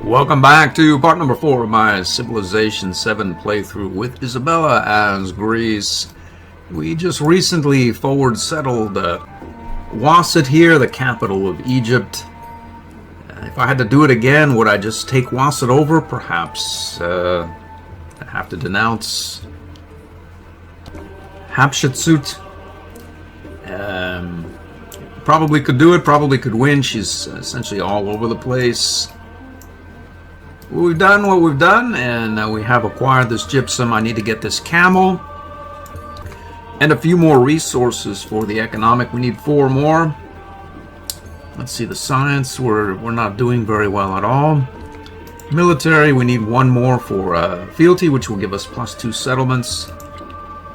Welcome back to part number 4 of my Civilization VII playthrough with Isabella as Greece. We just recently forward settled Wasset here, the capital of Egypt. If I had to do it again, would I just take Wasset over? Perhaps. I'd have to denounce Hatshepsut. Probably could do it, probably could win. She's essentially all over the place. We've done what we've done, and we have acquired this gypsum. I need to get this camel and a few more resources for the economic. We need 4 more. Let's see, the science, we're not doing very well at all. Military, we need 1 more for fealty, which will give us +2 settlements.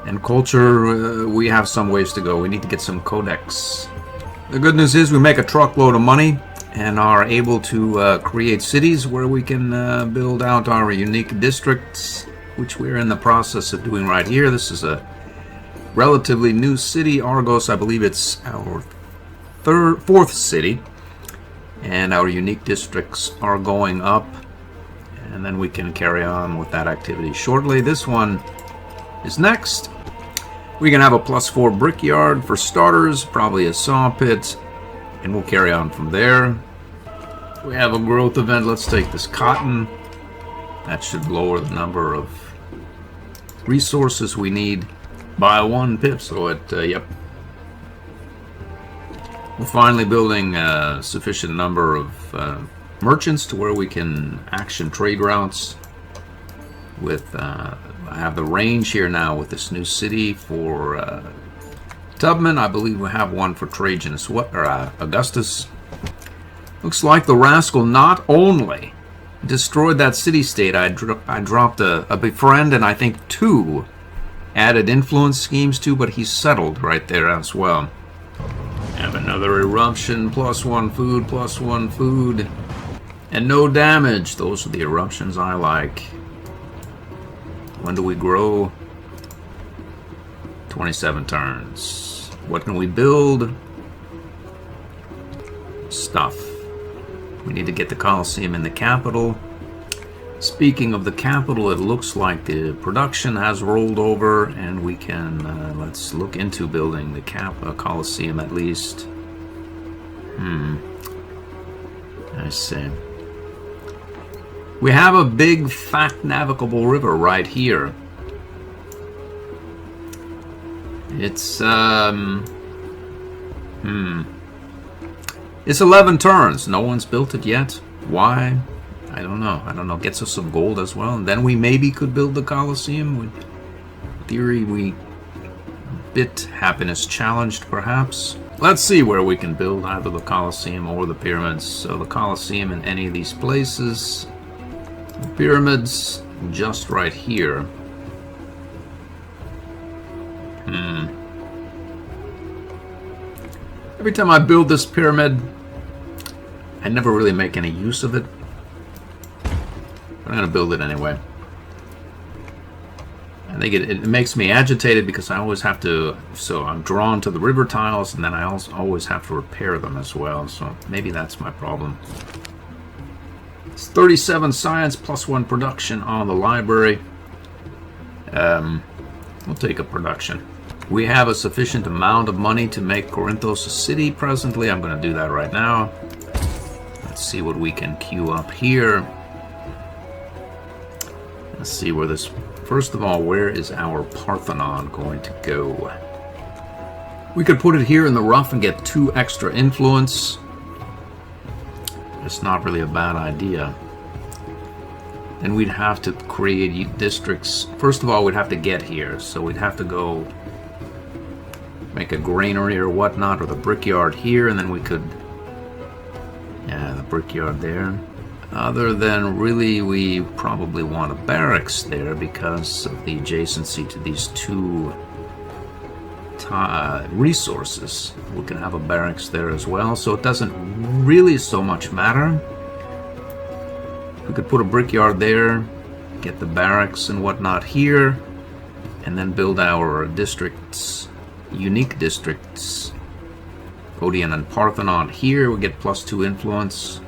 And culture, we have some ways to go. We need to get some codex. The good news is we make a truckload of money and are able to create cities where we can build out our unique districts, which we're in the process of doing right here. This is a relatively new city, Argos. I believe it's our 4th city, and our unique districts are going up, and then we can carry on with that activity shortly. This one is next. We can have a +4 brickyard for starters, probably a saw pit, and we'll carry on from there. We have a growth event. Let's take this cotton. That should lower the number of resources we need by 1 pip. So yep. We're finally building a sufficient number of merchants to where we can action trade routes with, I have the range here now with this new city for Tubman. I believe we have one for Trajan as well, or Augustus. Looks like the rascal not only destroyed that city-state, I dropped a befriend and I think 2 added influence schemes too, but he settled right there as well. Have another eruption, +1 food, +1 food, and no damage. Those are the eruptions I like. When do we grow? 27 turns. What can we build? Stuff. We need to get the Colosseum in the capital. Speaking of the capital, it looks like the production has rolled over, and we can, let's look into building the Colosseum at least. I see. We have a big, fat, navigable river right here. It's, It's 11 turns. No one's built it yet. Why? I don't know. Gets us some gold as well. And then we maybe could build the Colosseum. In theory, we bit happiness challenged, perhaps. Let's see where we can build either the Colosseum or the pyramids. So the Colosseum in any of these places. The pyramids just right here. Every time I build this pyramid, I never really make any use of it. But I'm going to build it anyway. I think it makes me agitated because I always have to... So I'm drawn to the river tiles, and then I also always have to repair them as well. So maybe that's my problem. It's 37 science +1 production on the library. We'll take a production. We have a sufficient amount of money to make Corinthos a city presently. I'm going to do that right now. Let's see what we can queue up here. Let's see where this... First of all, where is our Parthenon going to go? We could put it here in the rough and get 2 extra influence. It's not really a bad idea. Then we'd have to create districts. First of all, we'd have to get here. So we'd have to go... make a granary or whatnot, or the brickyard here, and then we could... Yeah, the brickyard there. Other than really, we probably want a barracks there because of the adjacency to these 2 resources. We can have a barracks there as well, so it doesn't really so much matter. We could put a brickyard there, get the barracks and whatnot here, and then build our districts. Unique districts, Odeon and Parthenon here. We get +2 influence.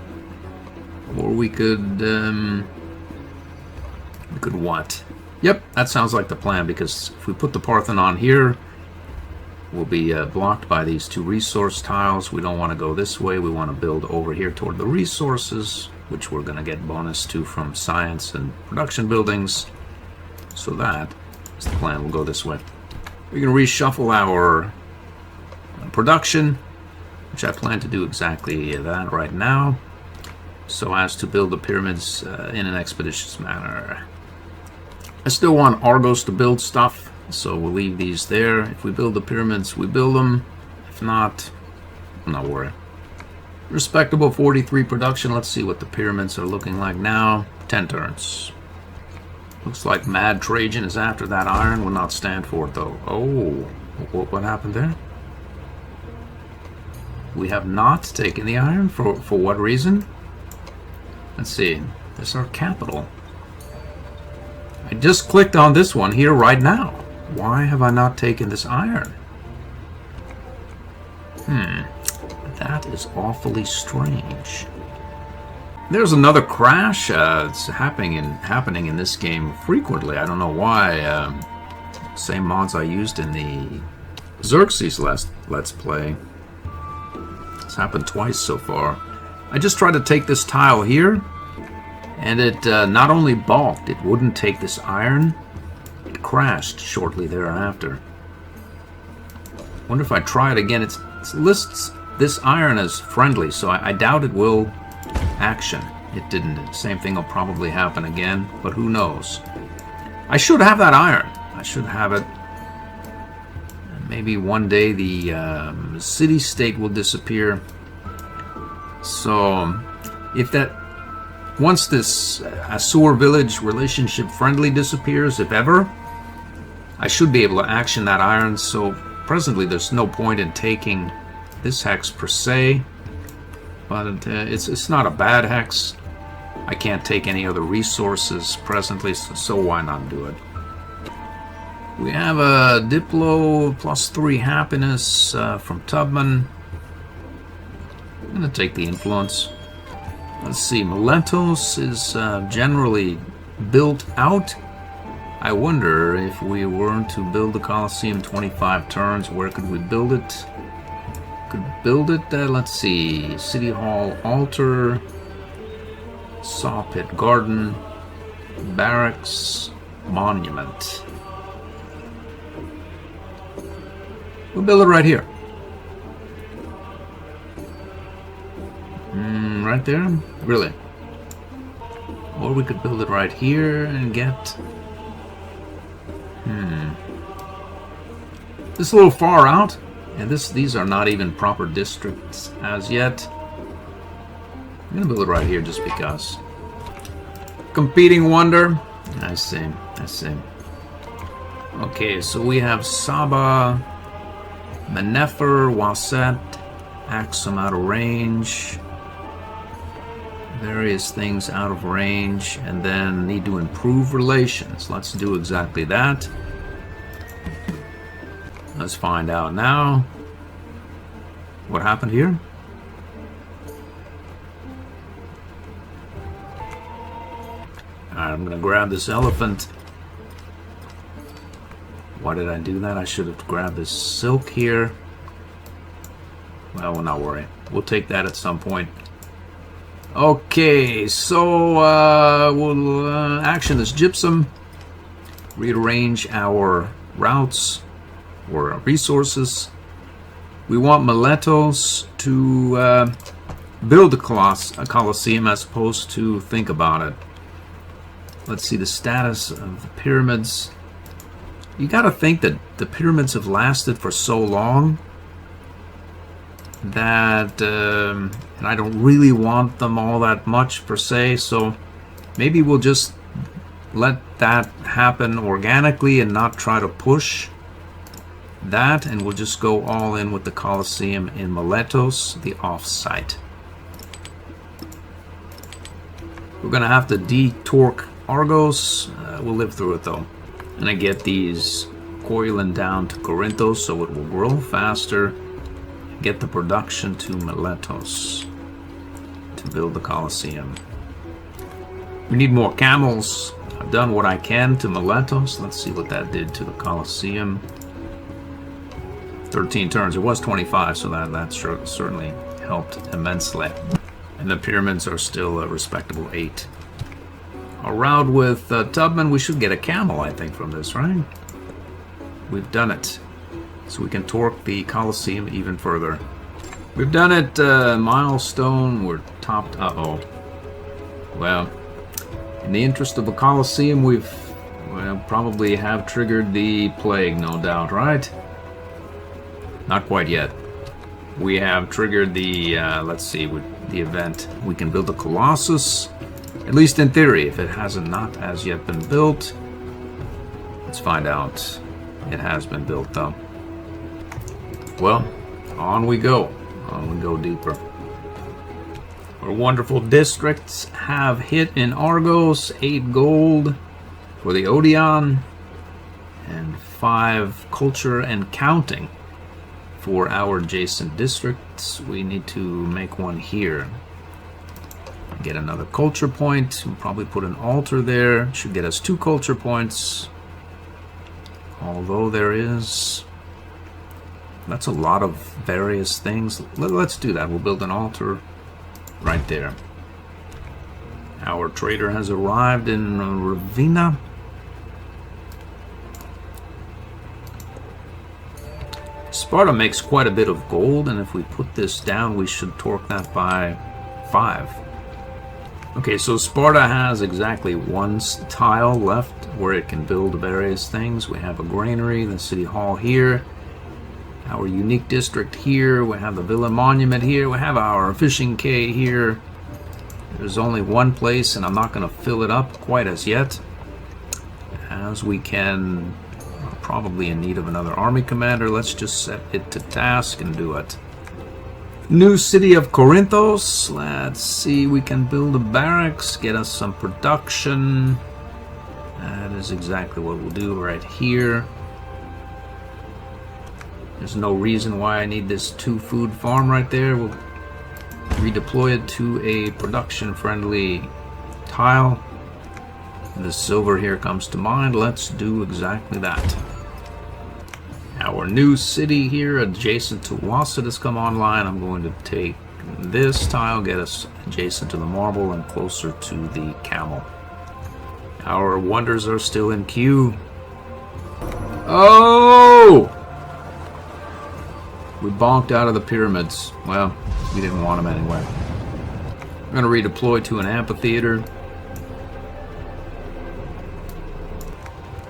Or we could what? Yep, that sounds like the plan, because if we put the Parthenon here, we'll be blocked by these two resource tiles. We don't want to go this way. We want to build over here toward the resources, which we're going to get bonus to from science and production buildings. So that is the plan. We'll go this way. We can reshuffle our production, which I plan to do exactly that right now, so as to build the pyramids in an expeditious manner. I still want Argos to build stuff, so we'll leave these there. If we build the pyramids, we build them. If not, I'm not worried. Respectable 43 production. Let's see what the pyramids are looking like now. 10 turns. Looks like Mad Trajan is after that iron. Will not stand for it, though. Oh, what happened there? We have not taken the iron. For what reason? Let's see. This is our capital. I just clicked on this one here right now. Why have I not taken this iron? That is awfully strange. There's another crash. It's happening in this game frequently. I don't know why. Same mods I used in the Xerxes Let's Play. It's happened twice so far. I just tried to take this tile here, and it not only balked, it wouldn't take this iron. It crashed shortly thereafter. Wonder if I try it again. It lists this iron as friendly, so I doubt it will action. It didn't. Same thing will probably happen again, but who knows? I should have that iron. I should have it. Maybe one day the city-state will disappear. So, if that... Once this Assur village relationship friendly disappears, if ever, I should be able to action that iron. So presently there's no point in taking this hex per se, but it's not a bad hex. I can't take any other resources presently, so why not do it? We have a Diplo +3 happiness from Tubman. I'm gonna take the influence. Let's see, Miletos is generally built out. I wonder if we were to build the Colosseum 25 turns, where could we build it? Could build it, let's see, City Hall Altar, Saw Pit Garden, Barracks, Monument. We'll build it right here. Right there? Really? Or we could build it right here and get... This is a little far out, and these are not even proper districts as yet. I'm gonna build it right here just because. Competing wonder. I see. Okay, so we have Saba, Menefer, Waset, Axum out of range. Various things out of range, and then need to improve relations. Let's do exactly that. Let's find out now. What happened here? Alright, I'm gonna grab this elephant. Why did I do that? I should have grabbed this silk here. Well, we'll not worry. We'll take that at some point. Okay, so we'll action this gypsum, rearrange our routes or resources. We want Miletos to build a Colosseum as opposed to think about it. Let's see the status of the pyramids. You gotta think that the pyramids have lasted for so long that and I don't really want them all that much per se, so maybe we'll just let that happen organically and not try to push that, and we'll just go all in with the Colosseum in Miletos, the off-site. We're gonna have to de-torque Argos. We'll live through it though. And I get these coiling down to Corinthos so it will grow faster. Get the production to Miletos to build the Colosseum. We need more camels. I've done what I can to Miletos. Let's see what that did to the Colosseum. 13 turns. It was 25, so that certainly helped immensely. And the pyramids are still a respectable 8. A route with Tubman. We should get a camel, I think, from this, right? We've done it. So we can torque the Colosseum even further. We've done it. Milestone. We're topped. Uh-oh. Well, in the interest of the Colosseum, we've probably have triggered the plague, no doubt, right? Not quite yet. We have triggered the, let's see, with the event. We can build a Colossus, at least in theory. If it hasn't not as yet been built, let's find out. It has been built, though. Well, on we go. On we go deeper. Our wonderful districts have hit in Argos, 8 gold for the Odeon, and 5 culture and counting for our adjacent districts. We need to make one here. Get another culture point. We'll probably put an altar there. Should get us 2 culture points. Although there is... That's a lot of various things. Let's do that. We'll build an altar right there. Our trader has arrived in Ravenna. Sparta makes quite a bit of gold, and if we put this down, we should torque that by 5. Okay, so Sparta has exactly 1 tile left where it can build various things. We have a granary, the city hall here, our unique district here, we have the villa monument here, we have our fishing quay here. There's only 1 place, and I'm not going to fill it up quite as yet, as we can... Probably in need of another army commander. Let's just set it to task and do it. New city of Corinthos. Let's see, we can build a barracks, get us some production. That is exactly what we'll do right here. There's no reason why I need this 2 food farm right there. We'll redeploy it to a production-friendly tile. The silver here comes to mind. Let's do exactly that. Our new city here adjacent to Wasset has come online. I'm going to take this tile, get us adjacent to the marble and closer to the camel. Our wonders are still in queue. Oh! We bonked out of the pyramids. Well, we didn't want them anyway. I'm going to redeploy to an amphitheater.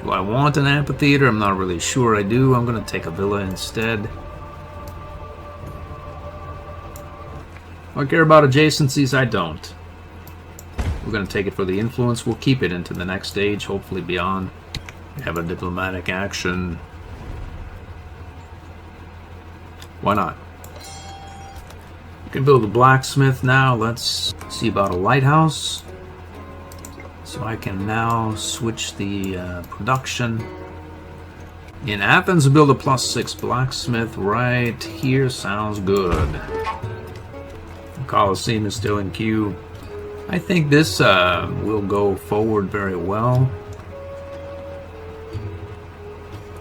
Do I want an amphitheater? I'm not really sure I do. I'm going to take a villa instead. Do I care about adjacencies? I don't. We're going to take it for the influence. We'll keep it into the next stage, hopefully beyond. We have a diplomatic action. Why not? We can build a blacksmith now. Let's see about a lighthouse. So I can now switch the production. In Athens, build a +6 blacksmith right here. Sounds good. The Colosseum is still in queue. I think this will go forward very well.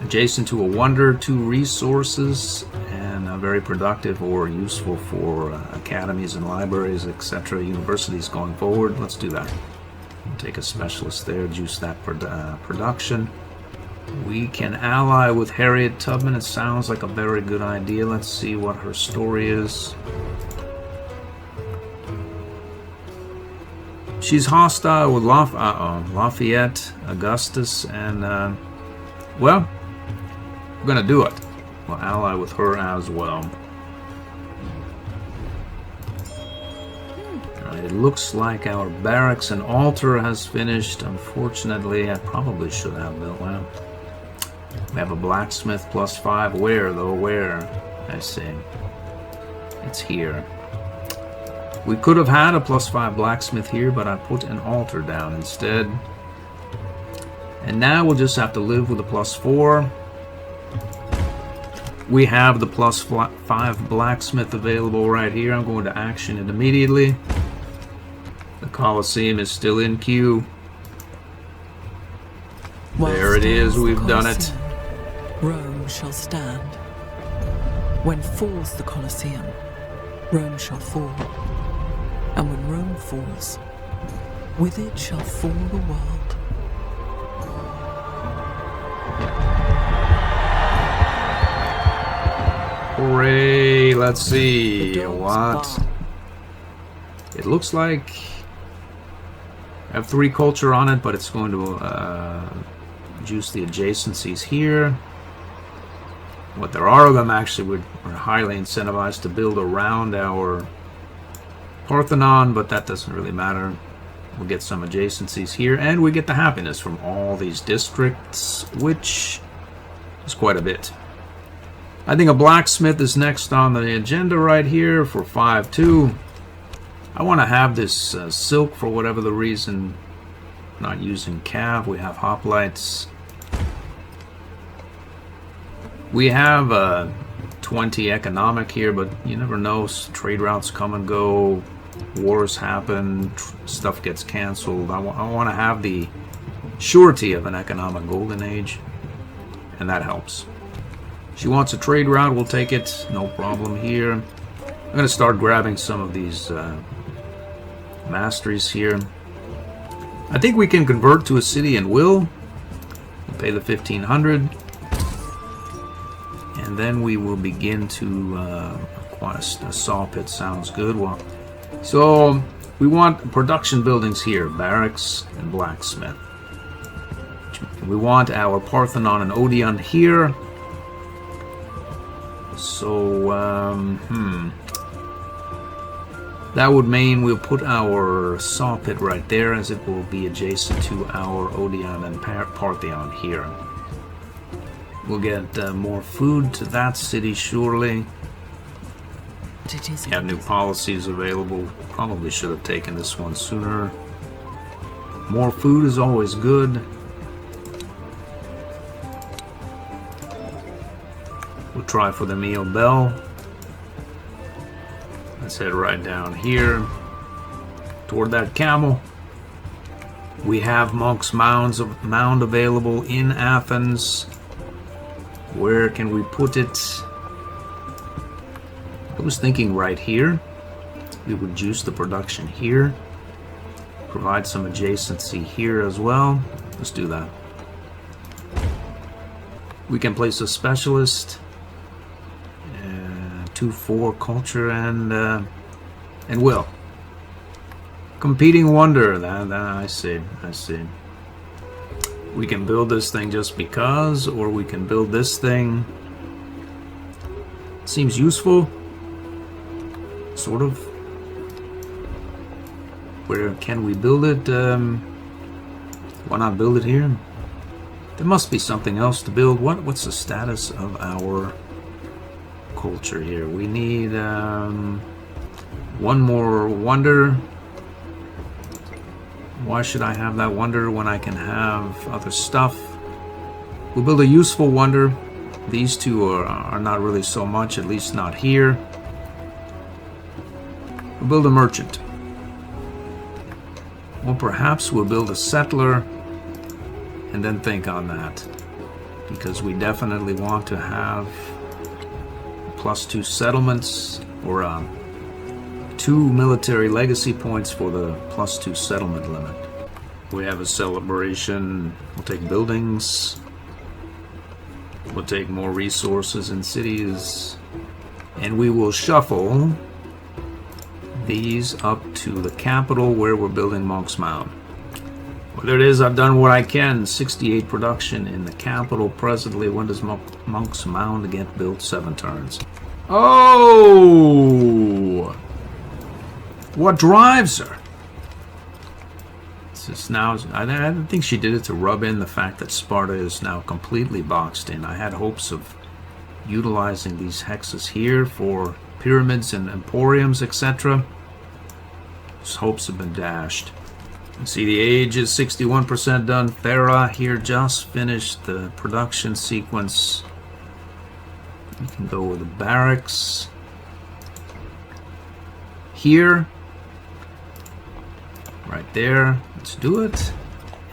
Adjacent to a wonder, 2 resources, and very productive or useful for academies and libraries, etc., universities going forward. Let's do that. We'll take a specialist there, juice that production. We can ally with Harriet Tubman. It sounds like a very good idea. Let's see what her story is. She's hostile with Lafayette, Augustus, and, well, we're going to do it. We'll ally with her as well. It looks like our barracks and altar has finished. Unfortunately, I probably should have built one. We have a blacksmith +5. Where, though? Where? I see. It's here. We could have had a +5 blacksmith here, but I put an altar down instead. And now we'll just have to live with a +4. We have the +5 blacksmith available right here. I'm going to action it immediately. The Colosseum is still in queue. While There it is, stands the we've done it. Colosseum, Rome shall stand. When falls the Colosseum, Rome shall fall. And when Rome falls, with it shall fall the world. Hooray! Let's see. The dogs What? bark. It looks like I have 3 culture on it, but it's going to juice the adjacencies here. What there are of them, actually, we're highly incentivized to build around our Parthenon, but that doesn't really matter. We'll get some adjacencies here, and we get the happiness from all these districts, which is quite a bit. I think a blacksmith is next on the agenda right here for 5-2. I want to have this silk for whatever the reason. Not using cav, we have hoplites. We have 20 economic here, but you never know. Trade routes come and go. Wars happen. Stuff gets canceled. I want to have the surety of an economic golden age, and that helps. She wants a trade route, we'll take it. No problem here. I'm going to start grabbing some of these masteries here. I think we can convert to a city and will. We'll pay the 1,500. And then we will begin to acquire a saw pit. Sounds good. Well, so we want production buildings here, barracks and blacksmith. We want our Parthenon and Odeon here. So, that would mean we'll put our saw pit right there, as it will be adjacent to our Odeon and Parthenon here. We'll get more food to that city, surely. We have new policies available. Probably should have taken this one sooner. More food is always good. We'll try for the meal bell. Let's head right down here toward that camel. We have Monk's Mound available in Athens. Where can we put it? I was thinking right here. We would juice the production here. Provide some adjacency here as well. Let's do that. We can place a specialist. 2-4 culture and will. Competing wonder. That I see. We can build this thing just because, or we can build this thing. Seems useful. Sort of. Where can we build it? Why not build it here? There must be something else to build. What's the status of our culture here? We need one more wonder. Why should I have that wonder when I can have other stuff? We'll build a useful wonder. These two are not really so much, at least not here. We'll build a merchant. Or perhaps we'll build a settler and then think on that. Because we definitely want to have +2 settlements, or 2 military legacy points for the +2 settlement limit. We have a celebration. We'll take buildings. We'll take more resources in cities. And we will shuffle these up to the capital where we're building Monk's Mound. Well, there it is. I've done what I can. 68 production in the capital presently. When does Monk's Mound get built? 7 turns. Oh! What drives her? It's just now. I think she did it to rub in the fact that Sparta is now completely boxed in. I had hopes of utilizing these hexes here for pyramids and emporiums, etc. Those hopes have been dashed. You see the age is 61% done. Thera here just finished the production sequence. You can go with the barracks. Here, right there. Let's do it.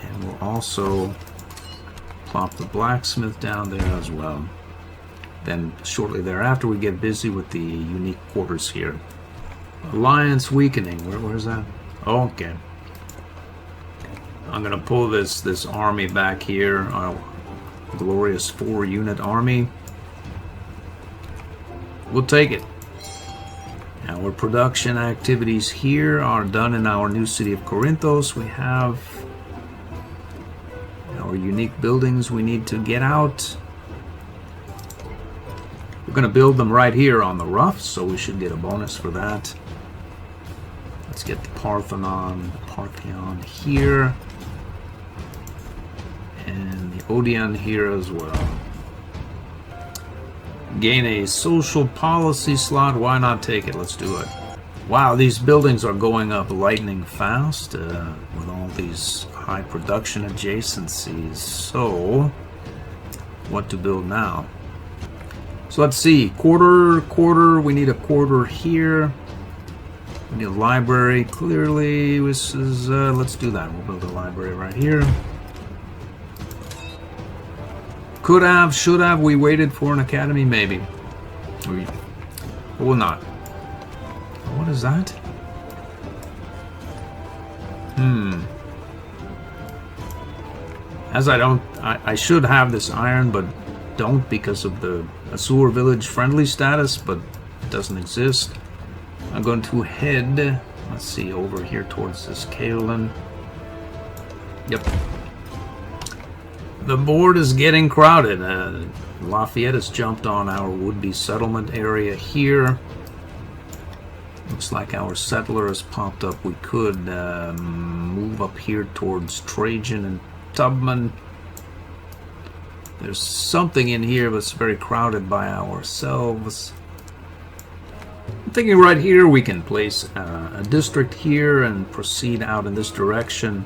And we'll also plop the blacksmith down there as well. Then shortly thereafter we get busy with the unique quarters here. Alliance weakening. Where's that? Oh, okay. I'm gonna pull this army back here. Our glorious 4-unit army. We'll take it. Our production activities here are done in our new city of Corinthos. We have our unique buildings we need to get out. We're going to build them right here on the rough, so we should get a bonus for that. Let's get the Parthenon here. And the Odeon here as well. Gain a social policy slot. Why not take it? Let's do it. Wow, these buildings are going up lightning fast with all these high production adjacencies. So, what to build now? So let's see. Quarter. We need a quarter here. We need a library. Clearly, this is. Let's do that. We'll build a library right here. Could have, should have, we waited for an academy, maybe. We will not. What is that? As I should have this iron, but don't because of the Azure Village friendly status, but it doesn't exist. I'm going to head, let's see, over here towards this Kaolin. Yep. The board is getting crowded. Lafayette has jumped on our would-be settlement area here. Looks like our settler has popped up. We could move up here towards Trajan and Tubman. There's something in here that's very crowded by ourselves. I'm thinking right here we can place a district here and proceed out in this direction.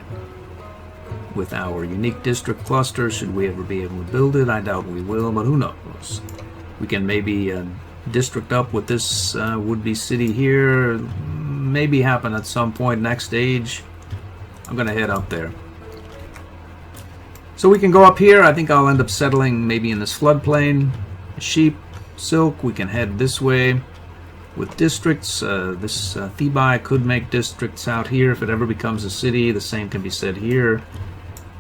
With our unique district cluster, should we ever be able to build it? I doubt we will, but who knows? We can maybe district up with this would-be city here. Maybe happen at some point next age. I'm gonna head up there. So we can go up here. I think I'll end up settling maybe in this floodplain. Sheep, silk, we can head this way. With districts, this Thebai could make districts out here if it ever becomes a city. The same can be said here.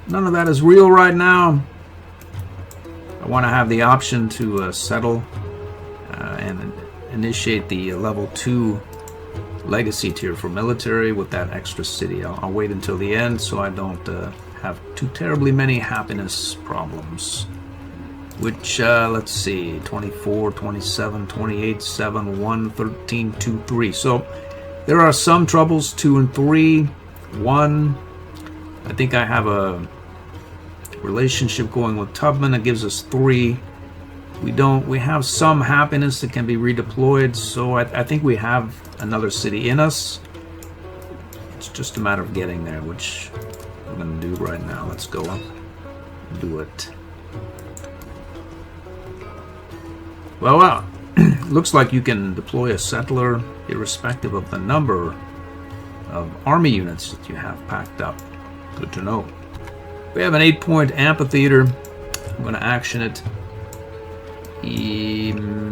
None of that is real right now. I want to have the option to settle and initiate the level 2 legacy tier for military with that extra city. I'll wait until the end so I don't have too terribly many happiness problems. Which, let's see, 24, 27, 28, 7, 1, 13, 2, 3. So there are some troubles, 2 and 3. 1, I think I have a relationship going with Tubman that gives us 3. We have some happiness that can be redeployed, so I think we have another city in us. It's just a matter of getting there, which I'm going to do right now. Let's go up and do it. Well, looks like you can deploy a settler irrespective of the number of army units that you have packed up. Good to know. We have an 8-point amphitheater. I'm going to action it immediately.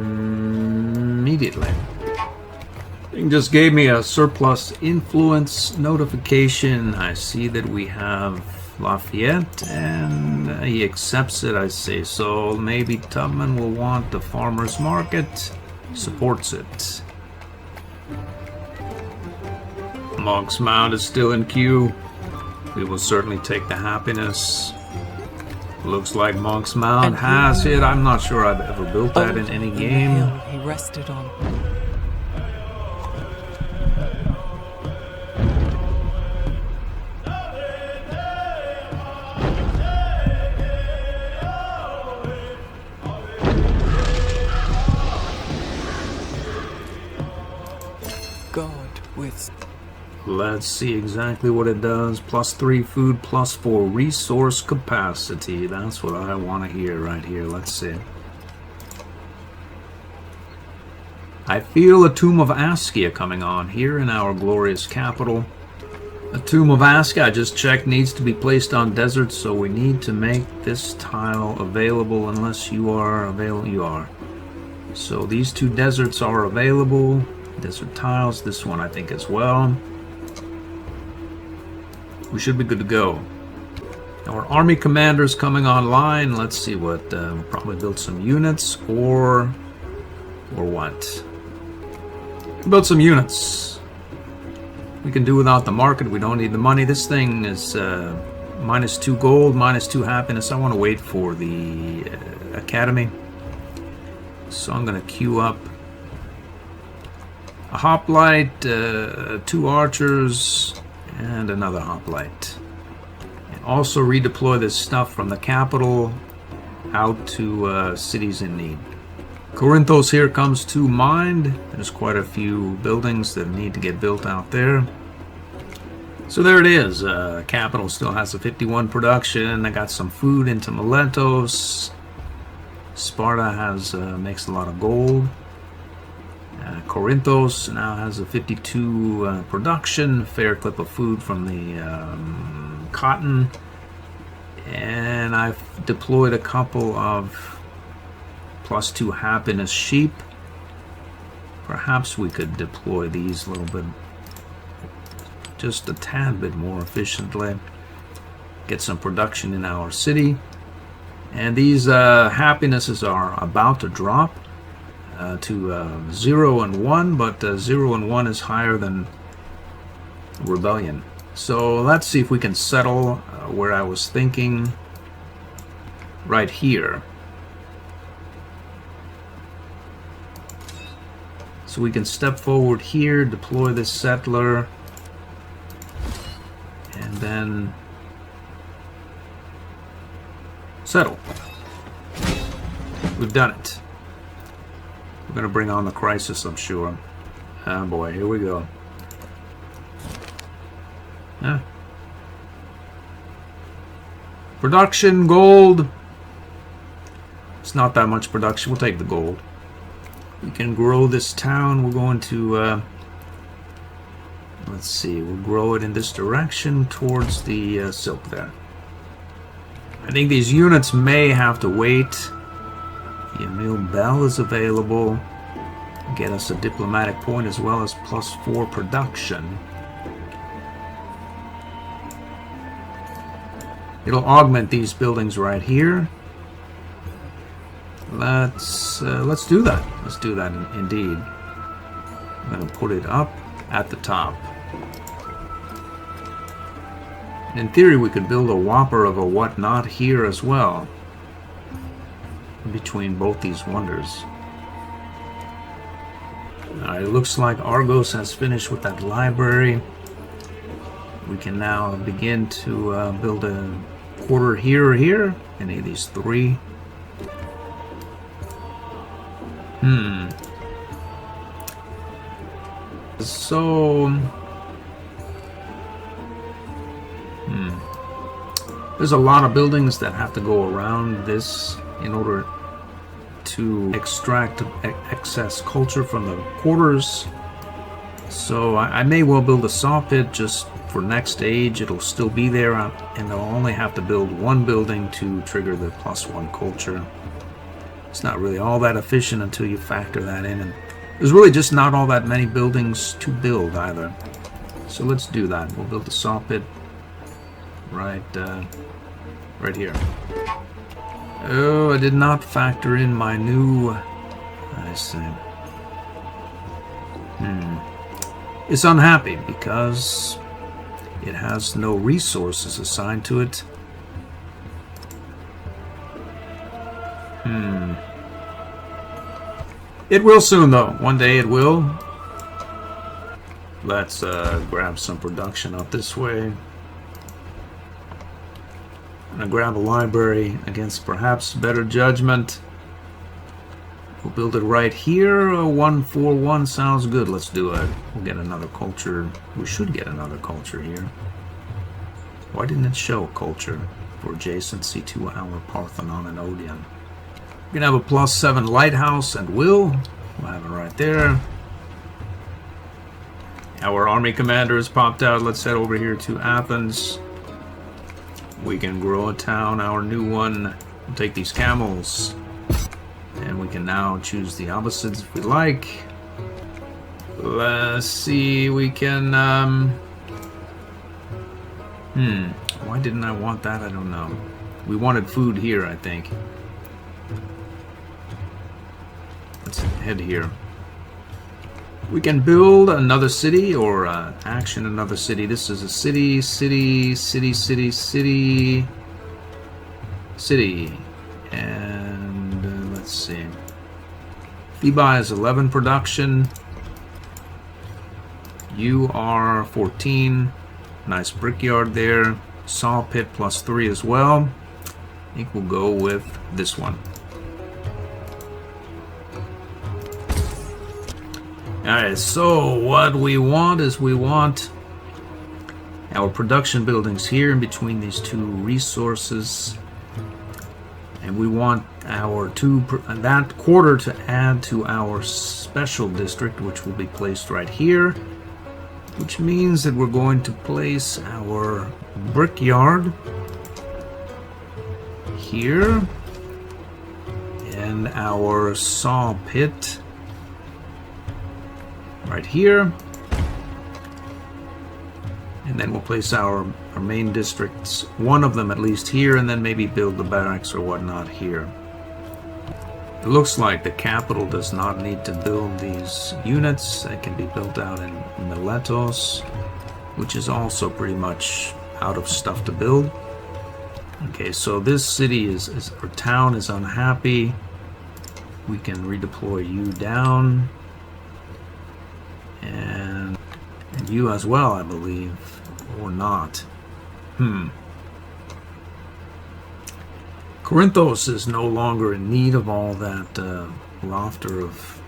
It just gave me a surplus influence notification. I see that we have Lafayette, and he accepts it, I say. So maybe Tubman will want the farmer's market. Supports it. Monk's Mound is still in queue. We will certainly take the happiness. Looks like Monk's Mound has it. I'm not sure I've ever built that in any game. He rested on. God with. Let's see exactly what it does. +3 food, +4 resource capacity. That's what I want to hear right here. Let's see. I feel a Tomb of Askia coming on here in our glorious capital. The Tomb of Aska, I just checked, needs to be placed on desert, so we need to make this tile available unless you are available. You are. So these two deserts are available. Desert tiles, this one I think as well. We should be good to go. Our army commander's coming online. Let's see what, we'll probably build some units or what? Build some units. We can do without the market. We don't need the money. This thing is -2 gold, -2 happiness. I want to wait for the academy. So I'm going to queue up a hoplite, 2 archers, and another hoplite. And also redeploy this stuff from the capital out to cities in need. Corinthos here comes to mind. There's quite a few buildings that need to get built out there. So there it is. Capital still has a 51 production. I got some food into Miletos. Sparta has makes a lot of gold. Corinthos now has a 52 production. Fair clip of food from the cotton. And I've deployed a couple of +2 happiness sheep. Perhaps we could deploy these a little bit, just a tad bit more efficiently. Get some production in our city. And these happinesses are about to drop to 0 and 1, but 0 and 1 is higher than rebellion. So let's see if we can settle where I was thinking, right here. So we can step forward here, deploy this settler, and then settle. We've done it. We're going to bring on the crisis, I'm sure. Oh boy, here we go. Yeah. Production, gold. It's not that much production. We'll take the gold. We can grow this town. We're going to, let's see, we'll grow it in this direction towards the silk there. I think these units may have to wait. The Emil Bell is available. Get us a diplomatic point as well as +4 production. It'll augment these buildings right here. Let's do that. Let's do that indeed. I'm going to put it up at the top. In theory, we could build a whopper of a whatnot here as well, between both these wonders. It looks like Argos has finished with that library. We can now begin to build a quarter here or here. Any of these 3. So, there's a lot of buildings that have to go around this in order to extract excess culture from the quarters. So I may well build a saw pit just for next stage. It'll still be there, and I'll only have to build 1 building to trigger the +1 culture. It's not really all that efficient until you factor that in, and there's really just not all that many buildings to build either. So let's do that. We'll build a saw pit right here. Oh, I did not factor in my new... I see. It's unhappy because it has no resources assigned to it. It will soon, though. One day it will. Let's grab some production up this way. I'm gonna grab a library against perhaps better judgment. We'll build it right here. 141 sounds good. Let's do it. We'll get another culture. We should get another culture here. Why didn't it show culture for adjacency to our Parthenon and Odeon? We're gonna have a +7 lighthouse and we'll have it right there. Our army commander has popped out. Let's head over here to Athens. We can grow a town, our new one. We'll take these camels. And we can now choose the Abbasids if we like. Let's see, we can... Why didn't I want that? I don't know. We wanted food here, I think. Let's head here. We can build another city or action another city. This is a city. And let's see. Thebai is 11 production. You are 14. Nice brickyard there. Saw pit +3 as well. I think we'll go with this one. Alright, so what we want is we want our production buildings here in between these two resources. And we want our that quarter to add to our special district, which will be placed right here. Which means that we're going to place our brickyard here and our saw pit right here, and then we'll place our main districts, one of them at least here, and then maybe build the barracks or whatnot here. It looks like the capital does not need to build these units. They can be built out in Miletos, which is also pretty much out of stuff to build. Okay, so this city or town is unhappy. We can redeploy you down. And you as well, I believe, or not. Corinthos is no longer in need of all that roster of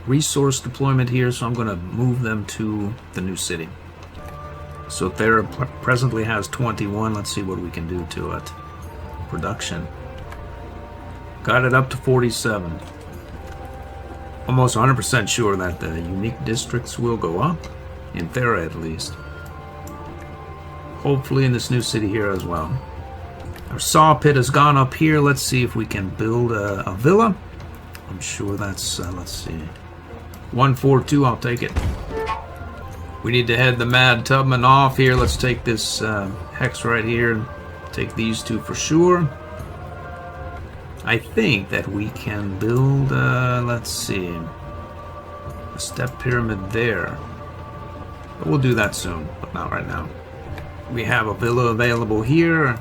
resource deployment here, so I'm going to move them to the new city. So Thera presently has 21. Let's see what we can do to it. Production. Got it up to 47. Almost 100% sure that the unique districts will go up, in Thera at least. Hopefully in this new city here as well. Our saw pit has gone up here. Let's see if we can build a villa. I'm sure that's, let's see. 142, I'll take it. We need to head the Mad Tubman off here. Let's take this hex right here. Take these two for sure. I think that we can build, let's see, a step pyramid there. But we'll do that soon, but not right now. We have a villa available here.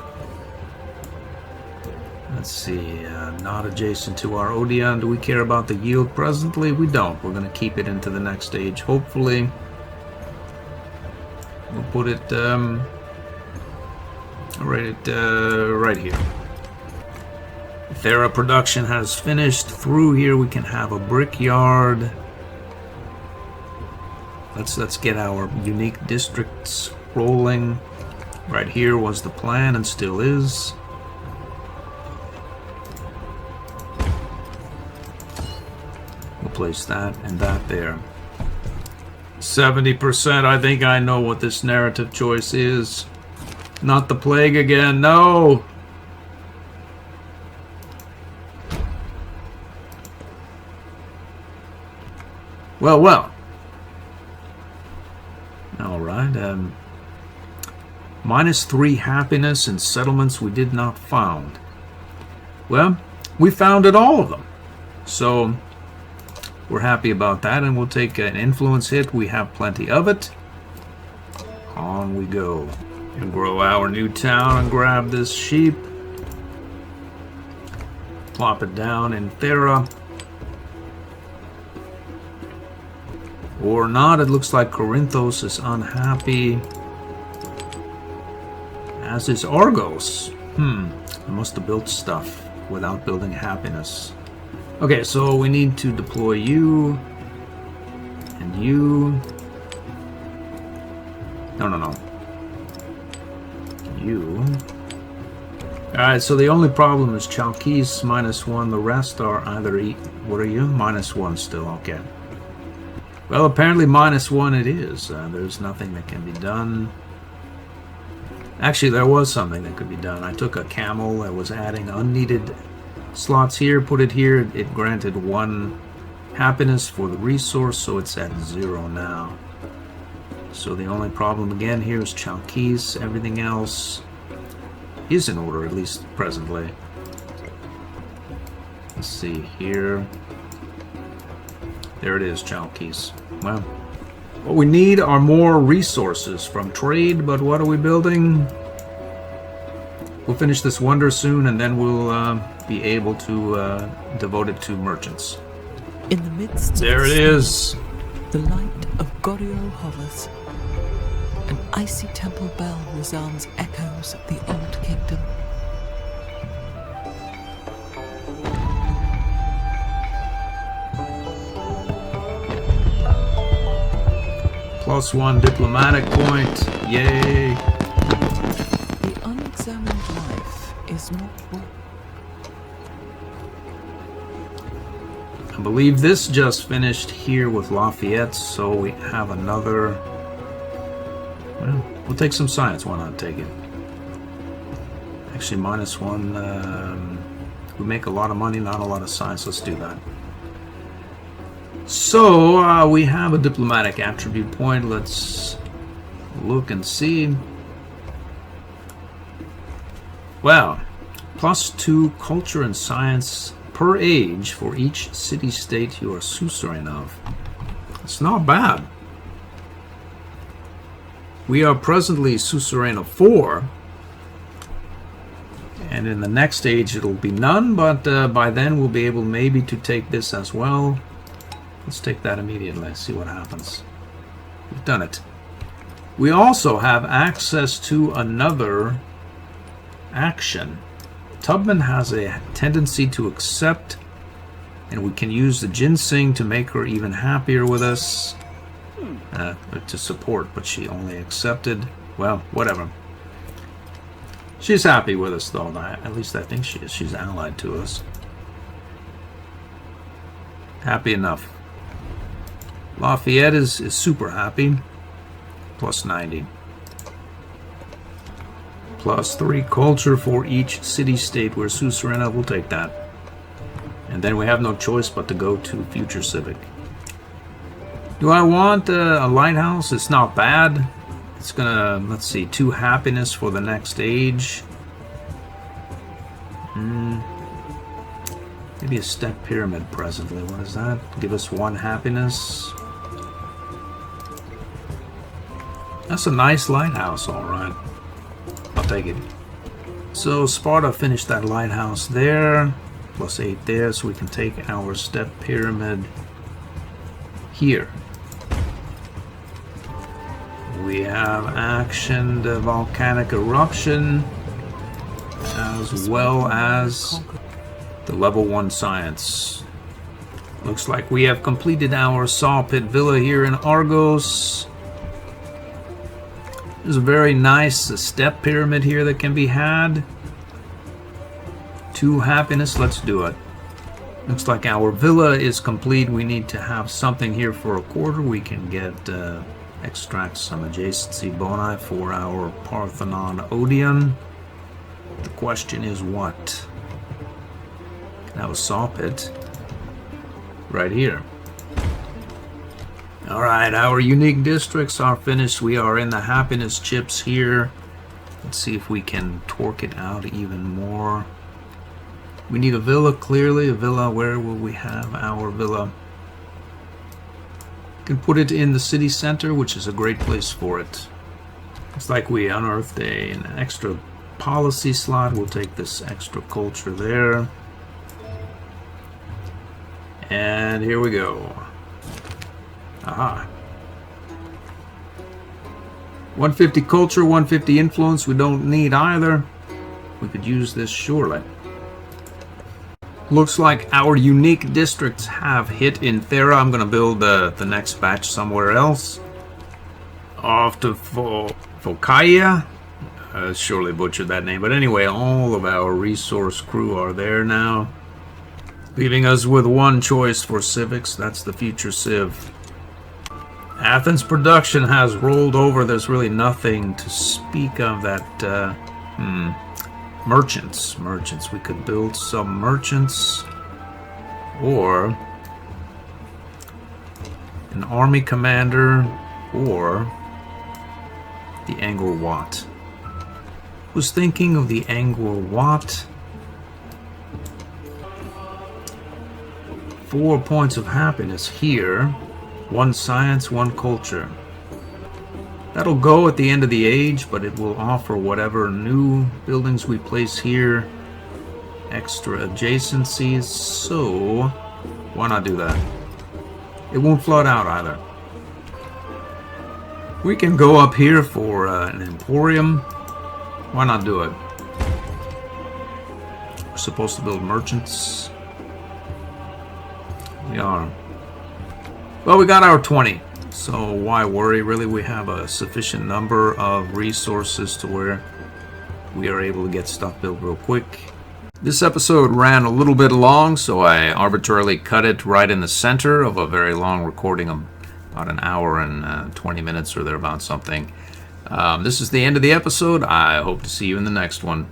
Let's see, not adjacent to our Odeon. Do we care about the yield presently? We don't. We're going to keep it into the next stage, hopefully. We'll put it right here. Thera production has finished. Through here we can have a brickyard. Let's get our unique districts rolling. Right here was the plan and still is. We'll place that and that there. 70%. I think I know what this narrative choice is. Not the plague again. No! Well. Alright, -3 happiness in settlements we did not found. Well, we founded all of them. So, we're happy about that, and we'll take an influence hit. We have plenty of it. On we go. And grow our new town and grab this sheep. Plop it down in Thera. Or not, it looks like Corinthos is unhappy. As is Argos. I must have built stuff without building happiness. Okay, so we need to deploy you. And you. No. You. Alright, so the only problem is Chalkis -1. The rest are either... What are you? -1 still, okay. Well, apparently -1 it is. There's nothing that can be done. Actually, there was something that could be done. I took a camel that was adding unneeded slots here, put it here. It granted 1 happiness for the resource, so it's at 0 now. So the only problem again here is Chalkis. Everything else is in order, at least presently. Let's see here. There it is, Chalkis. Well, what we need are more resources from trade, but what are we building? We'll finish this wonder soon, and then we'll be able to devote it to merchants. In the midst There of it is. the light of Goryeo hovers. An icy temple bell resounds echoes of the old kingdom. +1 diplomatic point. Yay. The unexamined life is not born. I believe this just finished here with Lafayette, so we have another. Well, we'll take some science. Why not take it? Actually, -1. We make a lot of money, not a lot of science. Let's do that. So we have a diplomatic attribute point. Let's look and see. Well, +2 culture and science per age for each city-state you are suzerain of. It's not bad. We are presently suzerain of 4. And in the next age it'll be none, but by then we'll be able maybe to take this as well. Let's take that immediately, see what happens. We've done it. We also have access to another action. Tubman has a tendency to accept, and we can use the ginseng to make her even happier with us. To support, but she only accepted. Well, whatever. She's happy with us, though. At least I think she is. She's allied to us. Happy enough. Lafayette is super happy. +90. +3 culture for each city-state we're suzerain of. We'll take that. And then we have no choice but to go to future civic. Do I want a lighthouse? It's not bad. It's gonna, let's see, 2 happiness for the next age. Maybe a step pyramid presently. What is that? Give us 1 happiness. That's a nice lighthouse, alright. I'll take it. So Sparta finished that lighthouse there. +8 there, so we can take our step pyramid here. We have action, the volcanic eruption, as well as the level 1 science. Looks like we have completed our saw pit villa here in Argos. There's a very nice step pyramid here that can be had. 2 happiness, let's do it. Looks like our villa is complete. We need to have something here for a quarter. We can get extract some adjacency boni for our Parthenon Odeon. The question is what? Can have a saw pit right here. Alright, our unique districts are finished. We are in the happiness chips here. Let's see if we can torque it out even more. We need a villa, clearly. A villa, where will we have our villa? We can put it in the city center, which is a great place for it. It's like we unearthed an extra policy slot. We'll take this extra culture there. And here we go. Aha. 150 culture, 150 influence. We don't need either. We could use this surely. Looks like our unique districts have hit in Thera. I'm going to build the next batch somewhere else. Off to Fokaya. Surely butchered that name. But anyway, all of our resource crew are there now. Leaving us with 1 choice for civics. That's the future civ. Athens production has rolled over. There's really nothing to speak of that. Merchants. We could build some merchants, or an army commander, or the Angkor Wat. Was thinking of the Angkor Wat. 4 points of happiness here. 1 science, 1 culture. That'll go at the end of the age, but it will offer whatever new buildings we place here extra adjacencies, so why not do that? It won't flood out either. We can go up here for an emporium. Why not do it? We're supposed to build merchants. We are. Well, we got our 20. So why worry, really? We have a sufficient number of resources to where we are able to get stuff built real quick. This episode ran a little bit long, so I arbitrarily cut it right in the center of a very long recording of about an hour and 20 minutes or thereabouts something. This is the end of the episode. I hope to see you in the next one.